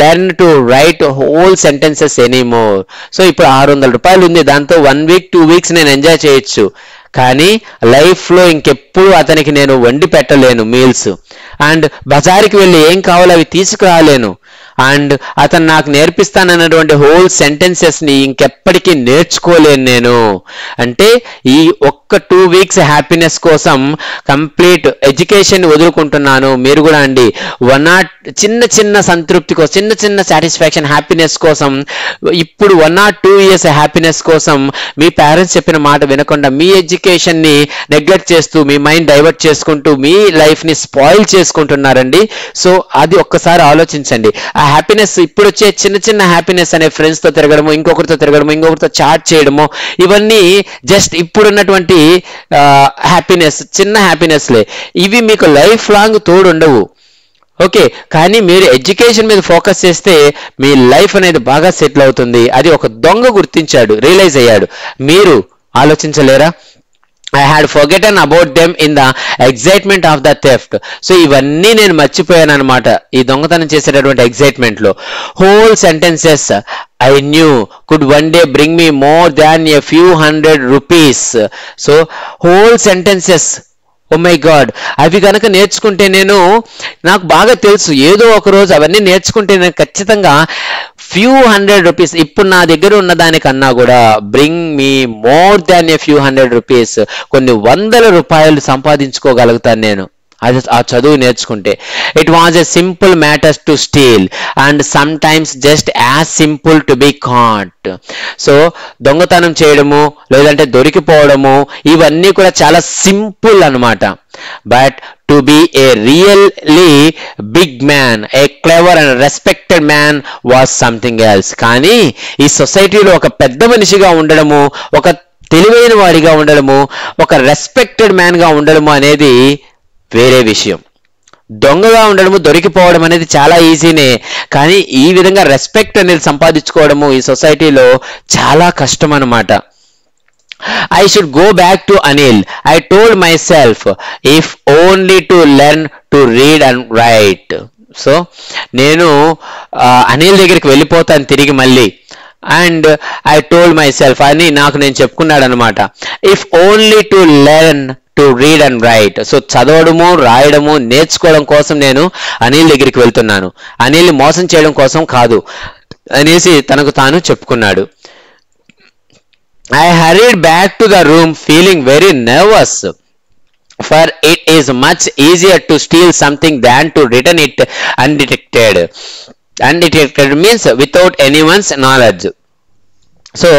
learn to write whole sentences anymore. So ఇప్పుడు 600 రూపాయలు ఉంది, దాంతో 1 week 2 weeks నేను ఎంజాయ్ చేయొచ్చు. కానీ లైఫ్లో ఇంకెప్పుడు అతనికి నేను వండి పెట్టలేను మీల్స్. అండ్ బజార్కి వెళ్ళి ఏం కావాలో అవి తీసుకురాలేను. అండ్ అతను నాకు నేర్పిస్తానన్నటువంటి హోల్ సెంటెన్సెస్ని ఇంకెప్పటికీ నేర్చుకోలేను నేను. అంటే ఈ ఒక్క 2 weeks హ్యాపీనెస్ కోసం కంప్లీట్ ఎడ్యుకేషన్ వదులుకుంటున్నాను. మీరు కూడా అండి, చిన్న సంతృప్తి కోసం, చిన్న సాటిస్ఫాక్షన్, హ్యాపీనెస్ కోసం, ఇప్పుడు 1 or 2 years హ్యాపీనెస్ కోసం మీ పేరెంట్స్ చెప్పిన మాట వినకుండా మీ ఎడ్యుకేషన్ని నెగ్లెక్ట్ చేస్తూ, మీ మైండ్ డైవర్ట్ చేసుకుంటూ, మీ లైఫ్ని స్పాయిల్ చేసుకుంటున్నారండి. సో అది ఒక్కసారి ఆలోచించండి. ఆ హ్యాపీనెస్, ఇప్పుడు వచ్చే చిన్న హ్యాపీనెస్ అనే ఫ్రెండ్స్తో తిరగడము, ఇంకొకరితో తిరగడము, ఇంకొకరితో చాట్ చేయడము, ఇవన్నీ జస్ట్ ఇప్పుడున్నటువంటి హ్యాపీనెస్, చిన్న హ్యాపీనెస్లే. ఇవి మీకు లైఫ్ లాంగ్ తోడుండవు. ఓకే, కానీ మీరు ఎడ్యుకేషన్ మీద ఫోకస్ చేస్తే మీ లైఫ్ అనేది బాగా సెటిల్ అవుతుంది. అది ఒక దొంగ గుర్తించాడు, రియలైజ్ అయ్యాడు. మీరు ఆలోచించలేరా? I had forgotten about them in the excitement of the theft. So ఇవన్నీ నేను మర్చిపోయాను అనమాట ఈ దొంగతనం చేసేటటువంటి ఎగ్జైట్మెంట్ లో. Whole sentences I knew could one day bring me more than a few hundred rupees. So whole sentences, oh my God, అవి కనుక నేర్చుకుంటే నాకు బాగా తెలుసు, ఏదో ఒక రోజు అవన్నీ నేర్చుకుంటే నేను ఖచ్చితంగా few hundred rupees, ఇప్పుడు నా దగ్గర ఉన్న దానికన్నా కూడా బ్రింగ్ మీ మోర్ దాన్ ఏ few hundred rupees, కొన్ని 100 రూపాయలు సంపాదించుకోగలుగుతాను నేను అది ఆ చదువు నేర్చుకుంటే. It was a simple matter to steal and sometimes just as simple to be caught. So దొంగతనం చేయడము లేదంటే దొరికిపోవడము ఇవన్నీ కూడా చాలా సింపుల్ అన్నమాట. But to be a really big man, a clever and respected man was something else. కానీ ఈ సొసైటీలో ఒక పెద్ద మనిషిగా ఉండడము, ఒక తెలివైన వాడిగా ఉండడము, ఒక రెస్పెక్టెడ్ మ్యాన్ గా ఉండడము అనేది వేరే విషయం. దొంగగా ఉండడము దొరికిపోవడం అనేది చాలా ఈజీనే, కానీ ఈ విధంగా రెస్పెక్ట్ అనేది సంపాదించుకోవడము ఈ సొసైటీలో చాలా కష్టం అన్నమాట. I should go back to Anil. I told myself, if only to learn to read and write. So నేను అనిల్ దగ్గరికి వెళ్ళిపోతాను తిరిగి మళ్ళీ. And I told my self అని నాకు నేను చెప్పుకున్నాడు అనమాట. If only to learn to read and right. So చదవడము రాయడము నేర్చుకోవడం కోసం నేను అనిల్ దగ్గరికి వెళ్తున్నాను, అనిల్ మోసం చేయడం కోసం కాదు అనేసి తనకు తాను చెప్పుకున్నాడు. I hurried back to the room feeling very nervous, for it is much easier to steal something than to return it undetected. Undetected means without anyone's knowledge. So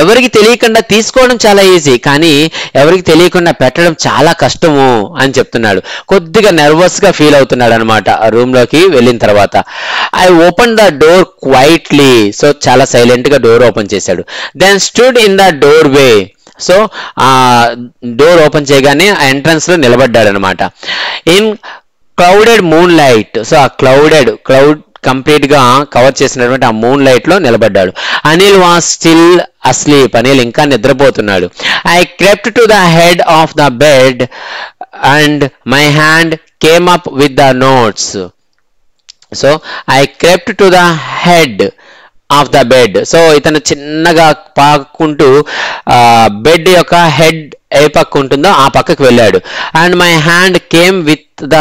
ఎవరికి తెలియకుండా తీసుకోవడం చాలా ఈజీ, కానీ ఎవరికి తెలియకుండా పెట్టడం చాలా కష్టము అని చెప్తున్నాడు. కొద్దిగా నర్వస్ గా ఫీల్ అవుతున్నాడు అనమాట ఆ రూమ్ లోకి వెళ్ళిన తర్వాత. I open the door quietly. So చాలా సైలెంట్ గా డోర్ ఓపెన్ చేశాడు. Then stood in the doorway. So ఆ డోర్ ఓపెన్ చేయగానే ఆ ఎంట్రన్స్ లో నిలబడ్డాడు అనమాట. In clouded moonlight. So ఆ క్లౌడ్ కంప్లీట్ గా కవర్ చేసినటువంటి ఆ మూన్ లైట్ లో నిలబడ్డాడు. Anil was still asleep. Anil ఇంకా నిద్రపోతున్నాడు. I crept to the head of the bed and my hand came up with the notes. So I crept to the head of the bed. So ఇతను చిన్నగా పాకుంటూ bed యొక్క head ఏ పక్క ఉంటుందో ఆ పక్కకు వెళ్ళాడు. And my hand came with the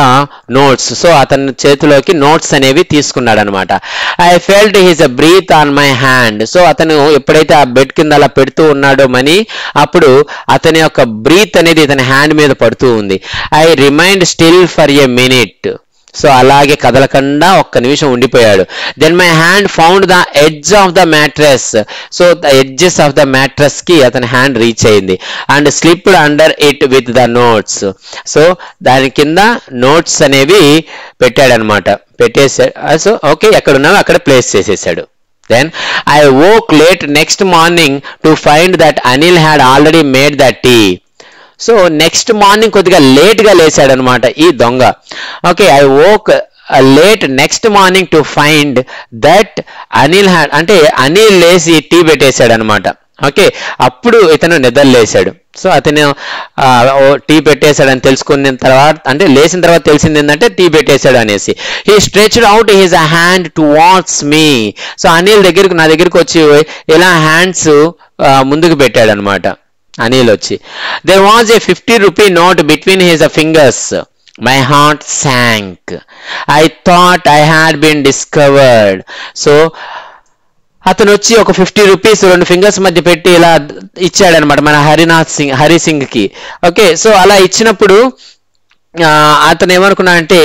notes. So అతని చేతిలోకి నోట్స్ అనేవి తీసుకున్నాడు అనమాట. I felt his breath on my hand. So అతను ఎప్పుడైతే ఆ బెడ్ కింద అలా పెడుతూ ఉన్నాడో మనీ, అప్పుడు అతని యొక్క బ్రీత్ అనేది ఇతని హ్యాండ్ మీద పడుతూ ఉంది. I remained still for a minute. So అలాగే కదలకుండా ఒక్క నిమిషం ఉండిపోయాడు. Then my hand found the edge of the mattress. So the edges of the mattress కి అతని హ్యాండ్ రీచ్ అయింది. And slipped under it with the notes. So దాని కింద నోట్స్ అనేవి పెట్టాడనమాట. పెట్టేశాడు. సో ఓకే, ఎక్కడున్నామో అక్కడ ప్లేస్ చేసేసాడు. Then I woke late next morning to find that Anil had already made the tea. So next morning కొద్దిగా లేట్గా లేచాడు అనమాట ఈ దొంగ. Okay, I woke late next morning to find that Anil had, అంటే అనిల్ లేచి టీ పెట్టేశాడు అనమాట. ఓకే, అప్పుడు ఇతను నిద్ర లేచాడు. సో అతను టీ పెట్టేశాడని తెలుసుకున్న తర్వాత, అంటే లేచిన తర్వాత తెలిసింది ఏంటంటే టీ పెట్టేశాడు అనేసి. He stretched out his hand towards me. So Anil దగ్గరికి, నా దగ్గరికి వచ్చి ఇలా హ్యాండ్స్ ముందుకు పెట్టాడు అనమాట అనిల్ వచ్చి. There was a 50 rupee note between his fingers. My heart sank. I thought I had been discovered. So అతను వచ్చి ఒక 50 రూపీస్ 2 ఫింగర్స్ మధ్య పెట్టి ఇలా ఇచ్చాడనమాట మన హరి సింగ్ కి. ఓకే, సో అలా ఇచ్చినప్పుడు అతను ఏమనుకున్నాడంటే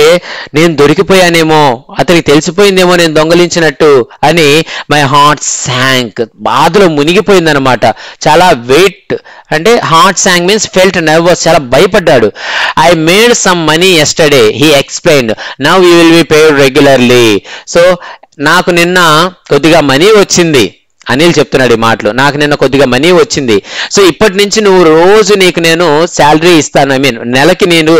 నేను దొరికిపోయానేమో, అతనికి తెలిసిపోయిందేమో నేను దొంగలించినట్టు అని. మై హార్ట్ శాంక్, బాధలో మునిగిపోయిందనమాట. చాలా వెయిట్, అంటే హార్ట్ శాంక్ మీన్స్ ఫెల్ట్ నర్వస్, చాలా భయపడ్డాడు. I made some money yesterday, he explained, now you will be paid regularly. So నాకు నిన్న కొద్దిగా మనీ వచ్చింది, అనిల్ చెప్తున్నాడు ఈ మాటలు. నాకు నిన్న కొద్దిగా మనీ వచ్చింది. సో ఇప్పటి నుంచి నువ్వు రోజు నీకు నేను శాలరీ ఇస్తాను, ఐ మీన్ నెలకి నేను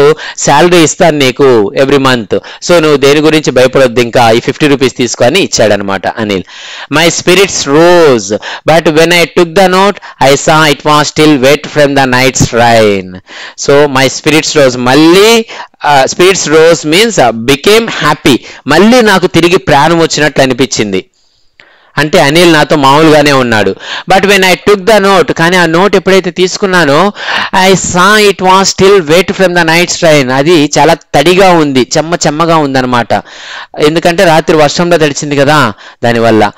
శాలరీ ఇస్తాను నీకు ఎవ్రీ మంత్. సో నువ్వు దేని గురించి భయపడొద్దు, ఇంకా ఈ 50 రూపీస్ తీసుకో అని ఇచ్చాడనమాట Anil. My spirits rose but when I took the note I saw it was still wet from the night's rain. So my spirits rose, మళ్ళీ spirits rose means became happy. మళ్ళీ నాకు తిరిగి ప్రాణం వచ్చినట్లు అనిపించింది. అంటే అనిల్ నాతో మామూలుగానే ఉన్నాడు. But when I took the note, కానీ ఆ నోట్ ఎప్పుడైతే తీసుకున్నానో I saw it was still wet from the night's rain. అది చాలా తడిగా ఉంది, చెమ్మగా ఉందన్నమాట. ఎందుకంటే రాత్రి వర్షంలో తడిచింది కదా, దానివల్ల.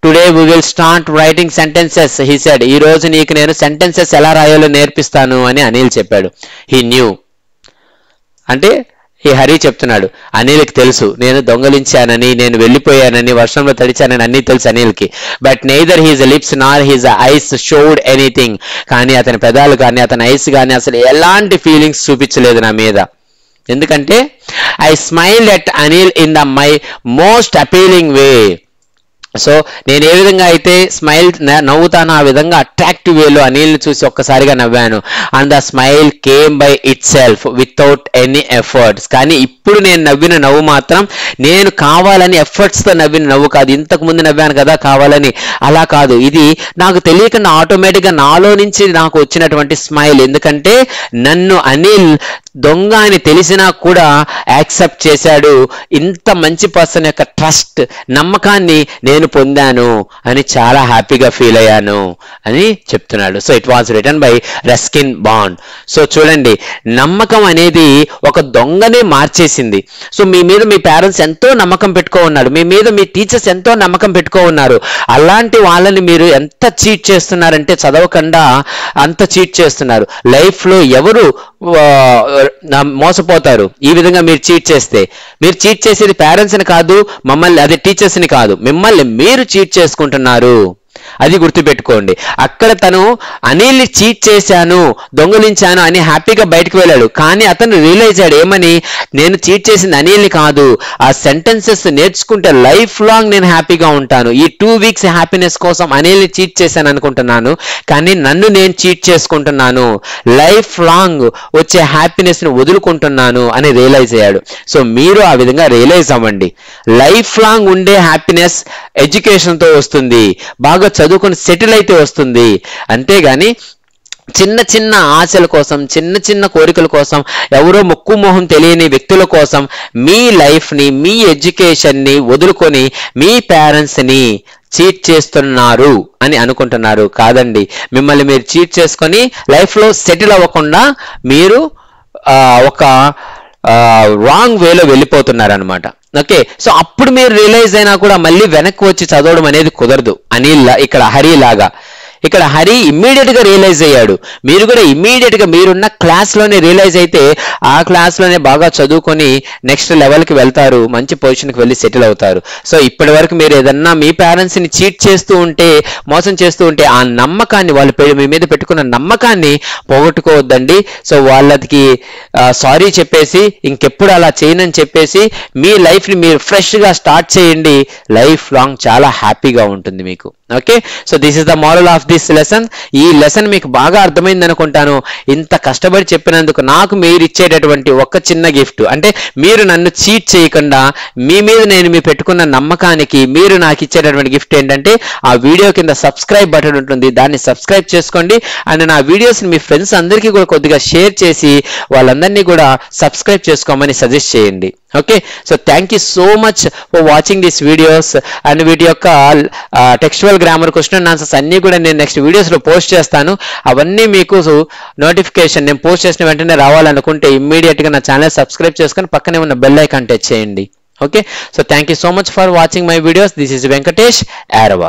Today we will start writing sentences he said. ఈ రోజు నీకు నేను సెంటెన్సెస్ ఎలా రాయాలో నేర్పిస్తాను అని అనిల్ చెప్పాడు. He knew. అంటే ఈ హరి చెప్తున్నాడు, అనిల్కి తెలుసు నేను దొంగలించానని, నేను వెళ్ళిపోయానని, వర్షంలో తడిచానని అన్నీ తెలుసు అనిల్కి. But neither he's lips Nar he's ice showed anything. కానీ అతని పెదాలు కానీ అతని ఐస్ కానీ అసలు ఎలాంటి ఫీలింగ్స్ చూపించలేదు నా మీద. ఎందుకంటే I smile at Anil in the my most appealing way. So నేను ఏ విధంగా అయితే నవ్వుతానో ఆ విధంగా అట్రాక్టివ్ వేలో అనిల్ని చూసి ఒక్కసారిగా నవ్వాను. And the smile came by itself without any efforts. కానీ ఇప్పుడు నేను నవ్విన నవ్వు మాత్రం నేను కావాలని ఎఫర్ట్స్తో నవ్విన నవ్వు కాదు. ఇంతకు ముందు నవ్వాను కదా కావాలని, అలా కాదు. ఇది నాకు తెలియకుండా ఆటోమేటిక్గా నాలో నుంచి నాకు వచ్చినటువంటి స్మైల్. ఎందుకంటే నన్ను అనిల్ దొంగ అని తెలిసినా కూడా యాక్సెప్ట్ చేశాడు. ఇంత మంచి పర్సన్ యొక్క ట్రస్ట్, నమ్మకాన్ని నేను పొందాను అని చాలా హ్యాపీగా ఫీల్ అయ్యాను అని చెప్తున్నాడు. So it was written by Ruskin bond. So చూడండి, నమ్మకం అనేది ఒక దొంగనే మార్చేసింది. సో మీ మీద మీ పేరెంట్స్ ఎంతో నమ్మకం పెట్టుకో ఉన్నారు, మీ మీద మీ టీచర్స్ ఎంతో నమ్మకం పెట్టుకో ఉన్నారు. అలాంటి వాళ్ళని మీరు ఎంత చీట్ చేస్తున్నారంటే చదవకుండా అంత చీట్ చేస్తున్నారు. లైఫ్లో ఎవరు మోసపోతారు ఈ విధంగా మీరు చీట్ చేస్తే? మీరు చీట్ చేసేది పేరెంట్స్ని కాదు, మమ్మల్ని, అదే టీచర్స్ని కాదు, మిమ్మల్ని మీరు చీట్ చేసుకుంటున్నారు. అది గుర్తుపెట్టుకోండి. అక్కడ తను అనిల్ని చీట్ చేశాను, దొంగలించాను అని హ్యాపీగా బయటకు వెళ్ళాడు. కానీ అతను రియలైజ్ అయ్యాడు ఏమని, నేను చీట్ చేసింది అనిల్ని కాదు, ఆ సెంటెన్సెస్ నేర్చుకుంటే లైఫ్ లాంగ్ నేను హ్యాపీగా ఉంటాను. ఈ 2 weeks హ్యాపీనెస్ కోసం అనిల్ని చీట్ చేశాను అనుకుంటున్నాను, కానీ నన్ను నేను చీట్ చేసుకుంటున్నాను. లైఫ్ లాంగ్ వచ్చే హ్యాపీనెస్ని వదులుకుంటున్నాను అని రియలైజ్ అయ్యాడు. సో మీరు ఆ విధంగా రియలైజ్ అవ్వండి. లైఫ్ లాంగ్ ఉండే హ్యాపీనెస్ ఎడ్యుకేషన్తో వస్తుంది, బాగా చదువుకొని సెటిల్ అయితే వస్తుంది. అంతేగాని చిన్న చిన్న ఆశల కోసం, చిన్న చిన్న కోరికల కోసం, ఎవరో ముక్కు మొహం తెలియని వ్యక్తుల కోసం మీ లైఫ్ని, మీ ఎడ్యుకేషన్ని వదులుకొని మీ పేరెంట్స్ని చీట్ చేస్తున్నారు అని అనుకుంటున్నారు. కాదండి, మిమ్మల్ని మీరు చీట్ చేసుకొని లైఫ్లో సెటిల్ అవ్వకుండా మీరు ఒక రాంగ్ వేలో వెళ్ళిపోతున్నారు అనమాట. ఓకే, సో అప్పుడు మీరు రియలైజ్ అయినా కూడా మళ్ళీ వెనక్కి వచ్చి చదవడం అనేది కుదరదు. అనిల్ ఇక్కడ హరి లాగా. ఇక్కడ హరి ఇమ్మీడియట్ గా రియలైజ్ అయ్యాడు. మీరు కూడా ఇమ్మీడియట్ గా మీరున్న క్లాస్లోనే రియలైజ్ అయితే ఆ క్లాస్లోనే బాగా చదువుకొని నెక్స్ట్ లెవెల్కి వెళ్తారు, మంచి పొజిషన్కి వెళ్ళి సెటిల్ అవుతారు. సో ఇప్పటి వరకు మీరు ఏదన్నా మీ పేరెంట్స్ని చీట్ చేస్తూ ఉంటే, మోసం చేస్తూ ఉంటే, ఆ నమ్మకాన్ని, వాళ్ళు మీ మీద పెట్టుకున్న నమ్మకాన్ని పోగొట్టుకోవద్దండి. సో వాళ్ళకి సారీ చెప్పేసి ఇంకెప్పుడు అలా చేయనని చెప్పేసి మీ లైఫ్ని మీరు ఫ్రెష్గా స్టార్ట్ చేయండి. లైఫ్ లాంగ్ చాలా హ్యాపీగా ఉంటుంది మీకు. Okay, so this is the moral of this lesson. ఈ లెసన్ మీకు బాగా అర్థమైంది అనుకుంటాను. ఇంత కష్టపడి చెప్పినందుకు నాకు మీరు ఇచ్చేటటువంటి ఒక చిన్న గిఫ్ట్ అంటే, మీరు నన్ను చీట్ చేయకుండా మీ మీద నేను మీ పెట్టుకున్న నమ్మకానికి మీరు నాకు ఇచ్చేటటువంటి గిఫ్ట్ ఏంటంటే, ఆ వీడియో కింద సబ్స్క్రైబ్ బటన్ ఉంటుంది, దాన్ని సబ్స్క్రైబ్ చేసుకోండి. అండ్ నా వీడియోస్ని మీ ఫ్రెండ్స్ అందరికీ కూడా కొద్దిగా షేర్ చేసి వాళ్ళందరినీ కూడా సబ్స్క్రైబ్ చేసుకోమని సజెస్ట్ చేయండి. Okay, so thank you so much for watching this videos. And వీటి యొక్క textual grammar, question and answers అన్నీ కూడా నేను నెక్స్ట్ వీడియోస్లో పోస్ట్ చేస్తాను. అవన్నీ మీకు నోటిఫికేషన్ నేను పోస్ట్ చేసిన వెంటనే రావాలనుకుంటే ఇమ్మీడియట్గా నా ఛానల్ సబ్స్క్రైబ్ చేసుకొని పక్కనే ఉన్న బెల్ ఐకాన్ టచ్ చేయండి. Okay, so thank you so much for watching my videos. This is Venkatesh, ఆరవ.